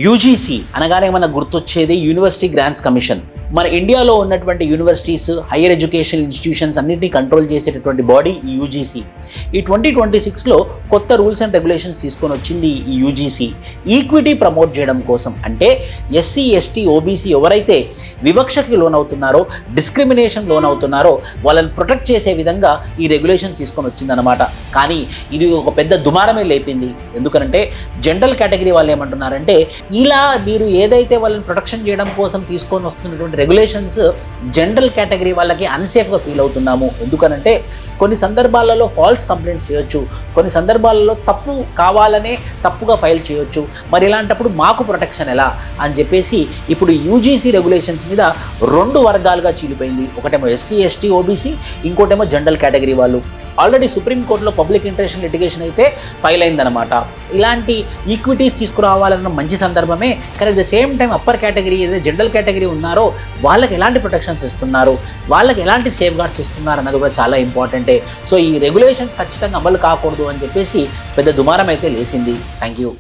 UGC అనగానే మనకు గుర్తొచ్చేది యూనివర్సిటీ గ్రాంట్స్ కమిషన్. మన ఇండియాలో ఉన్నటువంటి యూనివర్సిటీస్, హైయర్ ఎడ్యుకేషన్ ఇన్స్టిట్యూషన్స్ అన్నింటినీ కంట్రోల్ చేసేటటువంటి బాడీ ఈ యూజీసీ. ఈ 2026లో కొత్త రూల్స్ అండ్ రెగ్యులేషన్స్ తీసుకొని వచ్చింది ఈ యూజీసీ. ఈక్విటీ ప్రమోట్ చేయడం కోసం, అంటే ఎస్సీ, ఎస్టీ, ఓబీసీ ఎవరైతే వివక్షకి లోనవుతున్నారో, డిస్క్రిమినేషన్ లోనవుతున్నారో వాళ్ళని ప్రొటెక్ట్ చేసే విధంగా ఈ రెగ్యులేషన్ తీసుకొని వచ్చిందనమాట. కానీ ఇది ఒక పెద్ద దుమారమే లేపింది. ఎందుకంటే జనరల్ కేటగిరీ వాళ్ళు ఏమంటున్నారంటే, ఇలా మీరు ఏదైతే వాళ్ళని ప్రొటెక్షన్ చేయడం కోసం తీసుకొని వస్తున్నటువంటి రెగ్యులేషన్స్ జనరల్ కేటగిరీ వాళ్ళకి అన్సేఫ్గా ఫీల్ అవుతున్నాము. ఎందుకనంటే కొన్ని సందర్భాలలో ఫాల్స్ కంప్లైంట్స్ చేయొచ్చు, కొన్ని సందర్భాలలో తప్పు కావాలనే తప్పుగా ఫైల్ చేయొచ్చు. మరి ఇలాంటప్పుడు మాకు ప్రొటెక్షన్ ఎలా అని చెప్పేసి ఇప్పుడు యూజీసీ రెగ్యులేషన్స్ మీద 2 వర్గాలుగా చీలిపోయింది. ఒకటేమో ఎస్సీ, ఎస్టీ, ఓబీసీ, ఇంకోటేమో జనరల్ కేటగిరీ వాళ్ళు. ఆల్రెడీ సుప్రీంకోర్టులో పబ్లిక్ ఇంట్రెస్ట్ లిటిగేషన్ అయితే ఫైల్ అయిందనమాట. ఇలాంటి ఈక్విటీస్ తీసుకురావాలన్న మంచి సందర్భమే. కానీ at the same time upper category, ఏదైతే జనరల్ కేటగిరీ ఉన్నారో వాళ్ళకి ఎలాంటి ప్రొటెక్షన్స్ ఇస్తున్నారు, వాళ్ళకి ఎలాంటి సేఫ్ గార్డ్స్ ఇస్తున్నారు అన్నది కూడా చాలా ఇంపార్టెంటే. సో ఈ రెగ్యులేషన్స్ ఖచ్చితంగా అమలు కాకూడదు అని చెప్పేసి పెద్ద దుమారం అయితే లేసింది. Thank you.